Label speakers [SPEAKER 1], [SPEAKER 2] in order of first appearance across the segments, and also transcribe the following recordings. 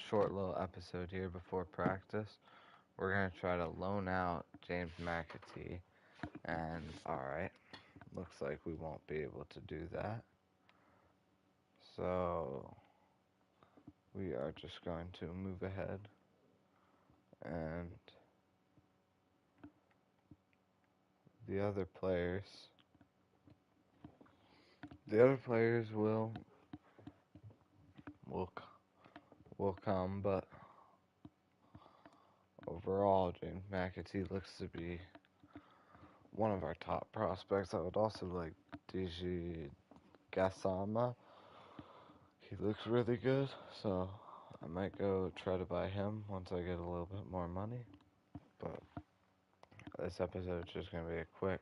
[SPEAKER 1] short little episode here before practice. We're going to try to loan out James McAtee, and alright, looks like we won't be able to do that. So, we are just going to move ahead, and the other players will will come, but overall, James McAtee looks to be one of our top prospects. I would also like DJ Gassama. He looks really good, so I might go try to buy him once I get a little bit more money. But this episode is just going to be a quick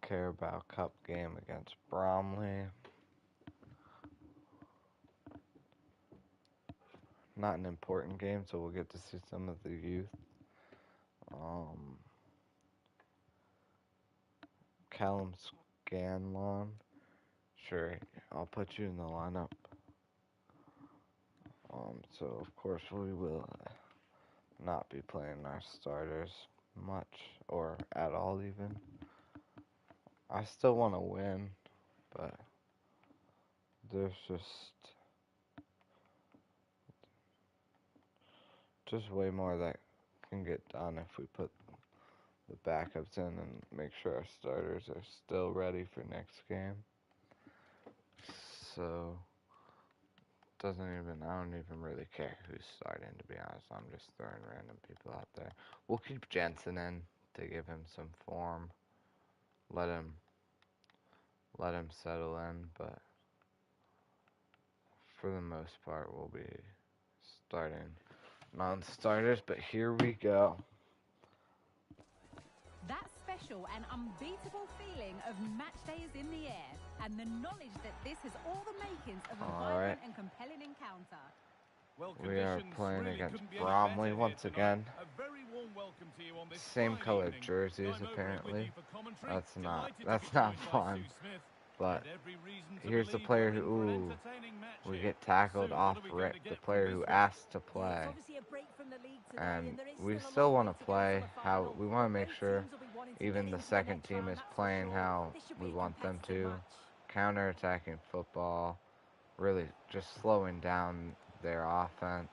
[SPEAKER 1] Carabao Cup game against Bromley. Not an important game, so we'll get to see some of the youth. Callum Scanlon. Sure, I'll put you in the lineup. So of course we will not be playing our starters much or at all even. I still want to win, but there's just way more that can get done if we put the backups in and make sure our starters are still ready for next game. So I don't even really care who's starting, to be honest. I'm just throwing random people out there. We'll keep Jensen in to give him some form. Let him settle in, but for the most part we'll be starting non-starters, but here we go.
[SPEAKER 2] That special and unbeatable feeling of match day is in the air, and the knowledge that this has all the makings of a vibrant and compelling encounter.
[SPEAKER 1] Well, we are playing really against Bromley once again. Same colored jerseys, apparently. That's not fun. But here's the player who we get tackled off rip, the player who asked to play. And we still want to play how we want to make sure even the second team is playing how we want them to. Counter-attacking football, really just slowing down their offense.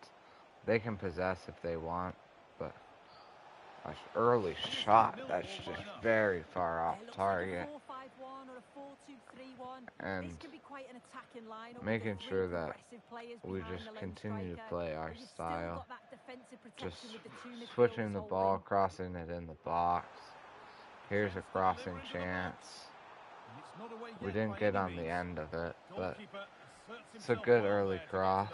[SPEAKER 1] They can possess if they want, but an early shot that's just very far off target. And making sure that we just continue to play our style. Just switching the ball, crossing it in the box. Here's a crossing chance. We didn't get on the end of it, but it's a good early cross.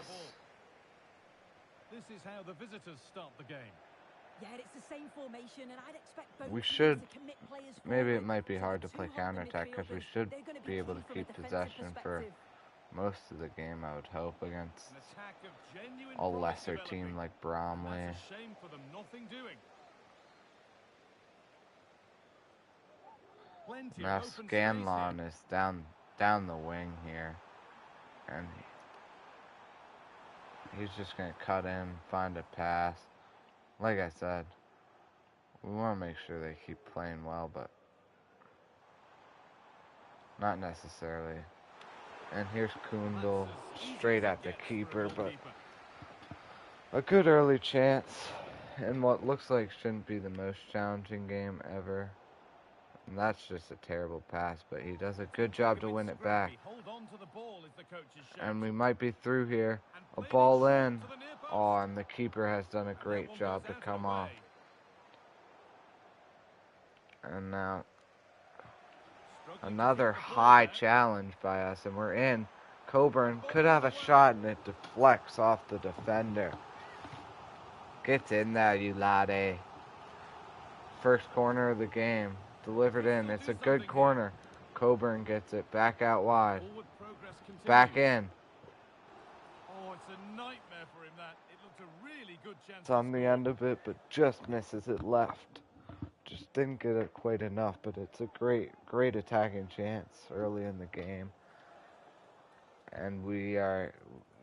[SPEAKER 3] This is how the visitors start the game.
[SPEAKER 2] Yeah, it's the same formation, and I'd expect both
[SPEAKER 1] we should,
[SPEAKER 2] to commit players
[SPEAKER 1] maybe it might be hard to play counterattack because we should be able to keep possession for most of the game, I would hope, against a lesser team like Bromley.
[SPEAKER 3] That's a shame for them, nothing doing.
[SPEAKER 1] Now Scanlon is down the wing here, and he's just going to cut in, find a pass. Like I said, we want to make sure they keep playing well, but not necessarily. And here's Kundal, straight at the keeper, but a good early chance in what looks like shouldn't be the most challenging game ever. And that's just a terrible pass, but he does a good job to win it back. And we might be through here. A ball in. Oh, and the keeper has done a great job to come off. And now another high challenge by us, and we're in. Coburn could have a shot, and it deflects off the defender. Gets in there, you laddie. First corner of the game. Delivered in. It's a good corner. Coburn gets it back out wide. Back in.
[SPEAKER 3] Oh, it's a nightmare for him, that. It looked a really good chance.
[SPEAKER 1] It's on the end of it, but just misses it left. Just didn't get it quite enough, but it's a great attacking chance early in the game. And we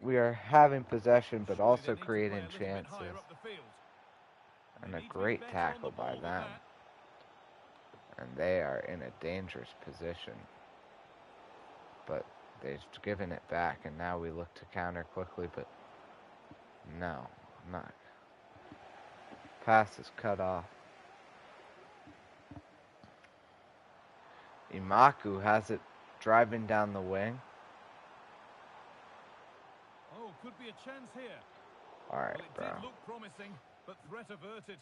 [SPEAKER 1] we are having possession, but also creating chances. And a great tackle by them. And they are in a dangerous position. But they've given it back, and now we look to counter quickly, but no, not. Pass is cut off. Imaku has it driving down the wing.
[SPEAKER 3] Oh, could be a chance here.
[SPEAKER 1] All right,
[SPEAKER 3] well, it
[SPEAKER 1] bro.
[SPEAKER 3] Did look promising, but threat averted.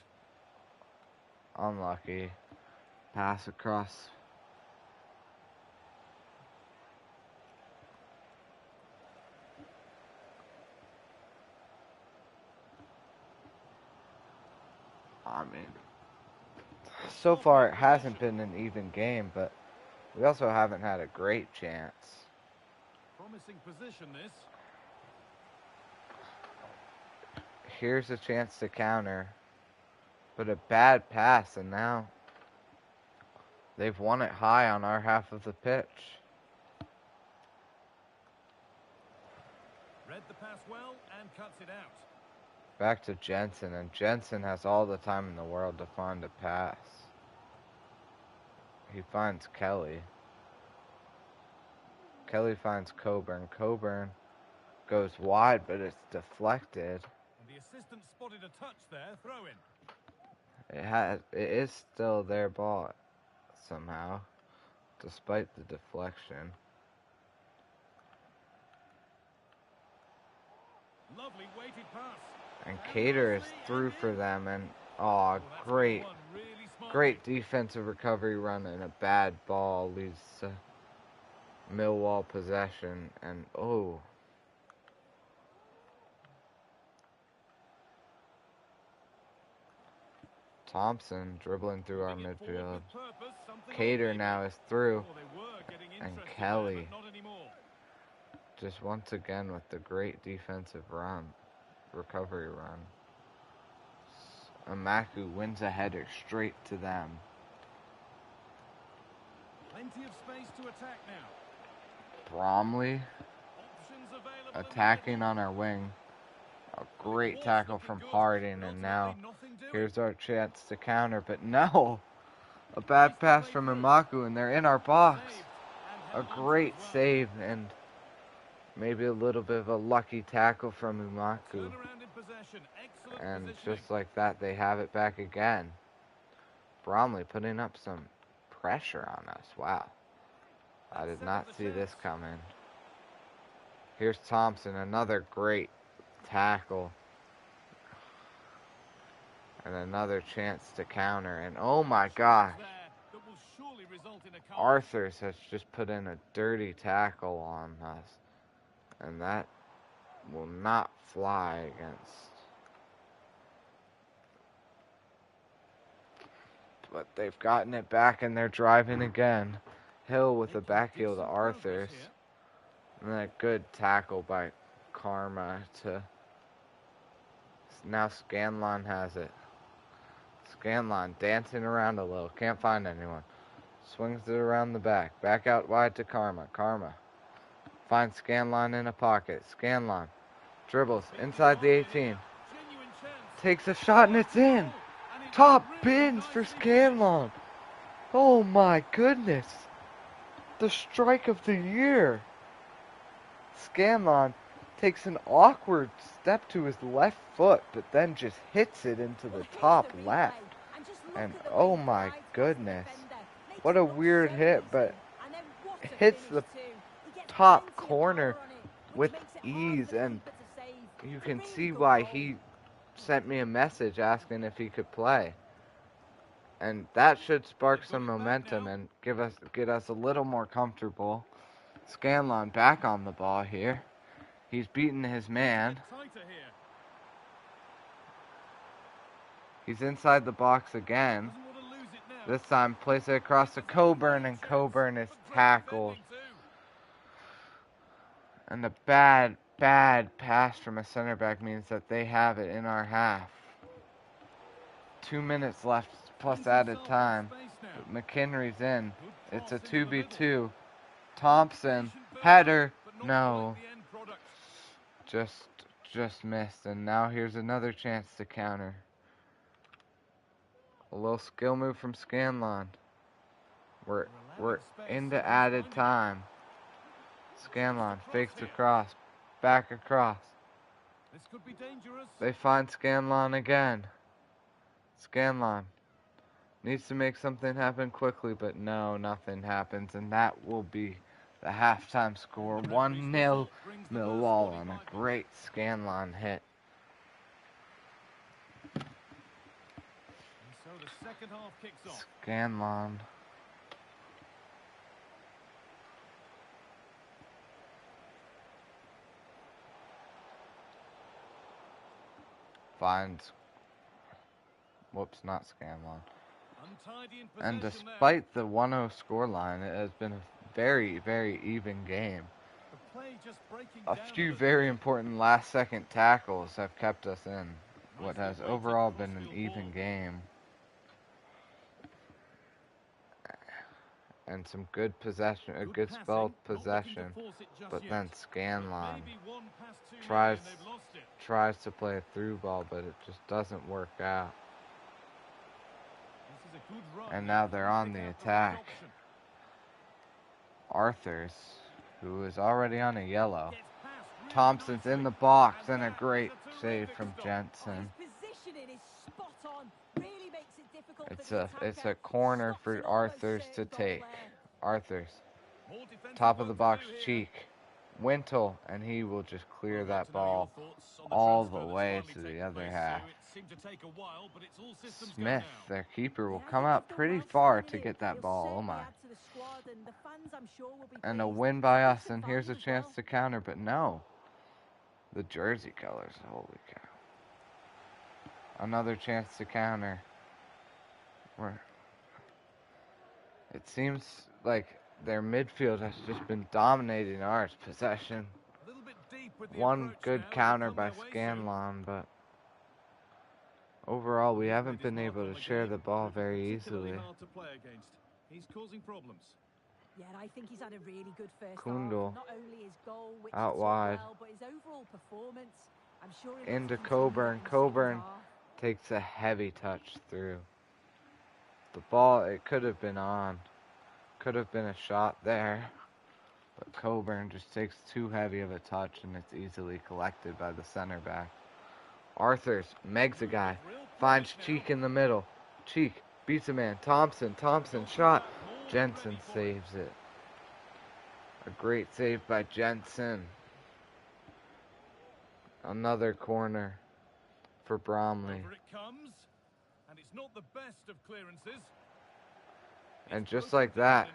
[SPEAKER 1] Unlucky. Pass across. I mean, so far it hasn't been an even game, but we also haven't had a great chance.
[SPEAKER 3] Promising position this.
[SPEAKER 1] Here's a chance to counter, but a bad pass, and now they've won it high on our half of the pitch.
[SPEAKER 3] Read the pass well and cuts it out.
[SPEAKER 1] Back to Jensen, and Jensen has all the time in the world to find a pass. He finds Kelly. Kelly finds Coburn. Coburn goes wide, but it's deflected.
[SPEAKER 3] And the assistant spotted a touch there, throw in.
[SPEAKER 1] It is still their ball somehow, despite the deflection.
[SPEAKER 3] Lovely weighted pass.
[SPEAKER 1] And Cater is through for them, and great defensive recovery run, and a bad ball leads to Millwall possession, and Thompson dribbling through our midfield. Cater now is through, and Kelly just once again with the great defensive recovery run. Amaku wins a header straight to them.
[SPEAKER 3] Plenty of space to attack now.
[SPEAKER 1] Bromley attacking on our wing. A great tackle from Harding, and now here's our chance to counter, but no! A bad pass from Imaku, and they're in our box. A great save, and maybe a little bit of a lucky tackle from Imaku. And just like that, they have it back again. Bromley putting up some pressure on us. Wow. I did not see this coming. Here's Thompson, another great tackle. And another chance to counter. And oh my gosh. Arthurs has just put in a dirty tackle on us. And that will not fly against. But they've gotten it back and they're driving again. Hill with a back heel to Arthurs. And then a good tackle by Karma to. Now Scanlon has it. Scanlon dancing around a little. Can't find anyone. Swings it around the back. Back out wide to Karma. Karma finds Scanlon in a pocket. Scanlon dribbles inside the 18. Takes a shot and it's in. Top bins for Scanlon. Oh my goodness. The strike of the year. Scanlon takes an awkward step to his left foot, but then just hits it into the top left. And oh my goodness. What a weird hit, but hits the top corner with ease, and you can see why he sent me a message asking if he could play. And that should spark some momentum and get us a little more comfortable. Scanlon back on the ball here. He's beaten his man. He's inside the box again. This time plays it across to Coburn, and Coburn is tackled. And the bad pass from a center back means that they have it in our half. 2 minutes left plus added time. McHenry's in. It's a 2v2. Thompson, header, no. Just missed, and now here's another chance to counter. A little skill move from Scanlon. We're into added time. Scanlon fakes across, back across.
[SPEAKER 3] This could be dangerous.
[SPEAKER 1] They find Scanlon again. Scanlon needs to make something happen quickly, but no, nothing happens, and that will be the halftime score. 1-0 Millwall on a great Scanlon hit.
[SPEAKER 3] And so the second half kicks off.
[SPEAKER 1] Scanlon. Finds, whoops, not Scanlon. And despite the 1-0 scoreline, it has been a very, very even game. A few very important last-second tackles have kept us in what has overall been an even game. And some good possession, a good spell of possession, but then Scanlon tries to play a through ball, but it just doesn't work out. And now they're on the attack. Arthurs, who is already on a yellow. Thompson's in the box, and a great save from Jensen. It's a corner for Arthurs to take. Arthurs, top of the box, Cheek, Wintle, and he will just clear that ball all the way to the other half. Smith, their keeper, will come out pretty far to get that ball. Oh my. And a win by us, and here's a chance to counter, but no. The jersey colors, holy cow. Another chance to counter. It seems like their midfield has just been dominating ours. Possession. One good counter by Scanlon, but overall we haven't been able to share the ball very easily.
[SPEAKER 3] He's causing problems.
[SPEAKER 2] Yeah, I think he's had a really good first
[SPEAKER 1] Kundal,
[SPEAKER 2] half. Not only his goal, which
[SPEAKER 1] out wide,
[SPEAKER 2] well, but his overall performance. I'm sure
[SPEAKER 1] into Coburn. Coburn takes a heavy touch through. The ball, it could have been on. Could have been a shot there. But Coburn just takes too heavy of a touch, and it's easily collected by the center back. Arthurs, Meg's a guy. Finds Cheek in the middle. Cheek beats a man. Thompson shot. Jensen saves it. A great save by Jensen. Another corner for Bromley.
[SPEAKER 3] Over it comes, and it's not the best of clearances.
[SPEAKER 1] And just like that,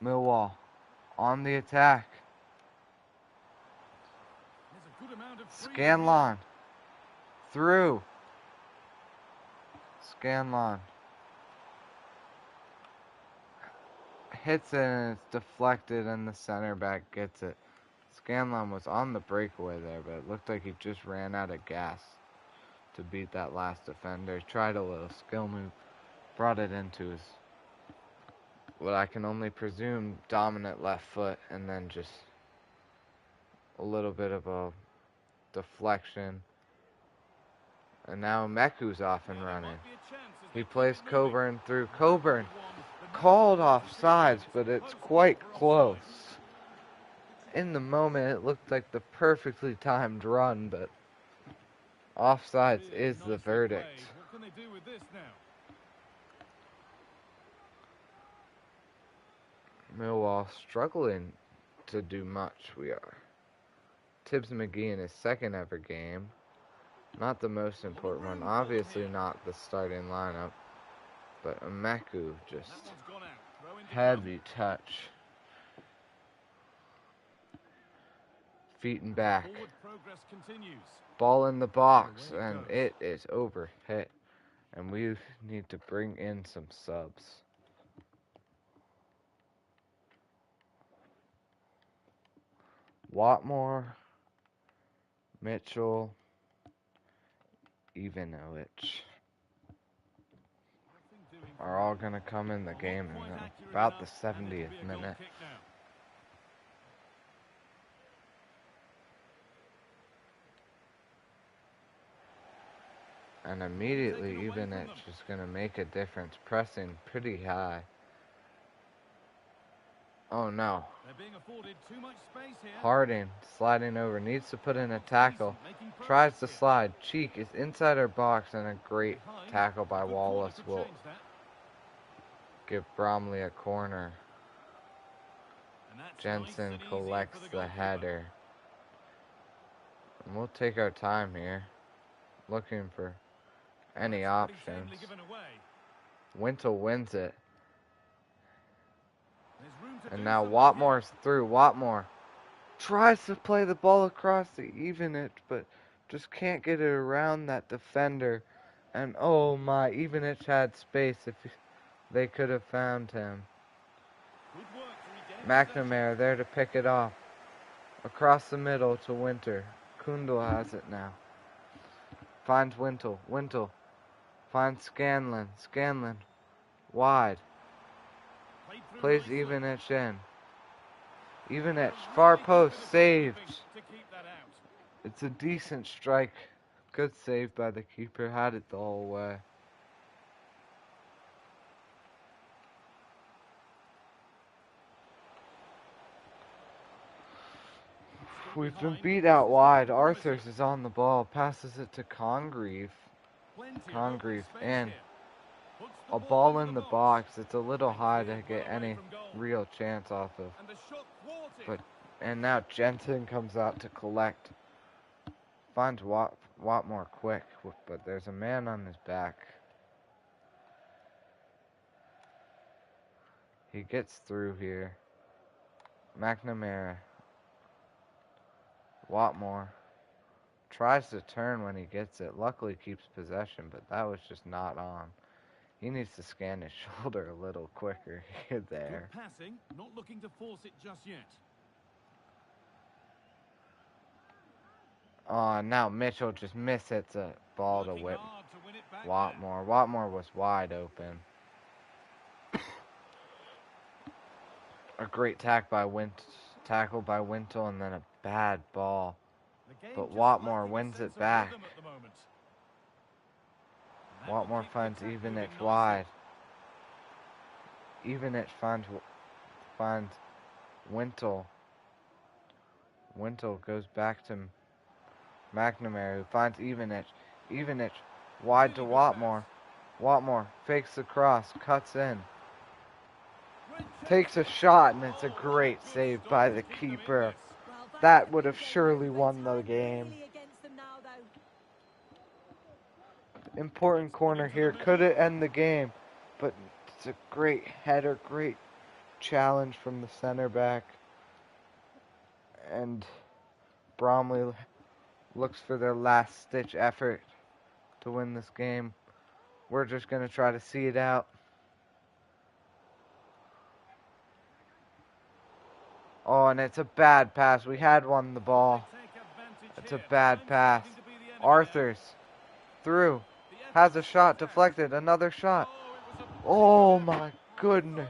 [SPEAKER 1] Millwall on the attack. Scanlon through. Scanlon hits it, and it's deflected, and the center back gets it. Scanlon was on the breakaway there, but it looked like he just ran out of gas to beat that last defender. Tried a little skill move, brought it into his, what I can only presume, dominant left foot, and then just a little bit of a deflection. And now Meku's off and running. He plays Coburn through. Coburn called off sides, but it's quite close. In the moment, it looked like the perfectly timed run, but offsides is the verdict.
[SPEAKER 3] What can they do with this now?
[SPEAKER 1] Millwall struggling to do much, we are. Tibbs McGee in his second ever game. Not the most important one. Obviously not the starting lineup. But Meku just heavy touch. Feet and back. Ball in the box, and it is overhit. And we need to bring in some subs. Watmore, Mitchell, Ivanovich are all going to come in the game in about the 70th minute. And immediately Ivanic is going to make a difference, pressing pretty high. Oh no. Harding sliding over, needs to put in a tackle, tries to slide. Cheek is inside our box, and a great tackle by Wallace will give Bromley a corner. Jensen collects the header. And we'll take our time here, looking for any options. Wintle wins it. And now Watmore's through. Watmore tries to play the ball across to Ivanic, but just can't get it around that defender. And oh my, Ivanic had space if they could have found him. McNamara there to pick it off. Across the middle to Winter. Kundal has it now. Finds Wintle. Wintle finds Scanlon. Scanlon wide. Plays Ivanic in. Ivanic, far post, saved. It's a decent strike. Good save by the keeper. Had it the whole way. We've been beat out wide. Arthurs is on the ball. Passes it to Congreve. Congreve in. A ball in the box. It's a little high to get any real chance off of. And now Jensen comes out to collect. Finds Watmore quick, but there's a man on his back. He gets through here. McNamara. Watmore tries to turn when he gets it. Luckily keeps possession, but that was just not on. He needs to scan his shoulder a little quicker here there.
[SPEAKER 3] Good passing, not looking to force it just yet.
[SPEAKER 1] Oh, now Mitchell just mishits a ball to whip Watmore. Watmore was wide open. A great tackle by Wintle, and then a bad ball. But Watmore wins it back. Watmore finds Ivanic wide. Ivanic finds Wintle. Wintle goes back to McNamara, who finds Ivanic. Ivanic wide to Watmore. Watmore fakes the cross, cuts in. Takes a shot, and it's a great save by the keeper. That would have surely won the game. Important corner here. Could it end the game? But it's a great header, great challenge from the center back. And Bromley looks for their last-ditch effort to win this game. We're just going to try to see it out. Oh, and it's a bad pass. We had won the ball. It's a bad pass. Arthurs through. Has a shot deflected. Another shot. Oh my goodness.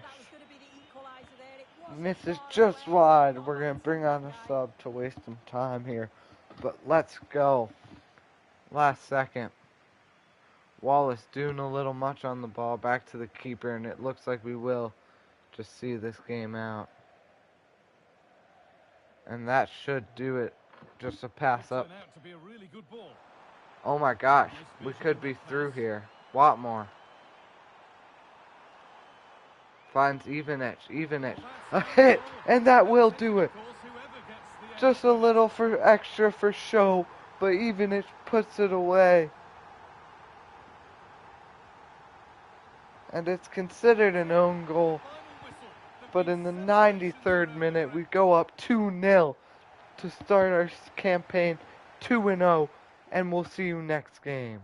[SPEAKER 1] Misses just wide. We're going to bring on a sub to waste some time here. But let's go. Last second. Wallace doing a little much on the ball. Back to the keeper, and it looks like we will just see this game out. And that should do it. Just a pass up. Oh my gosh. We could be through here. Watmore finds Ivanic. Ivanic. A hit! And that will do it. Just a little for extra for show. But Ivanic puts it away. And it's considered an own goal. But in the 93rd minute, we go up 2-0 to start our campaign 2-0, and we'll see you next game.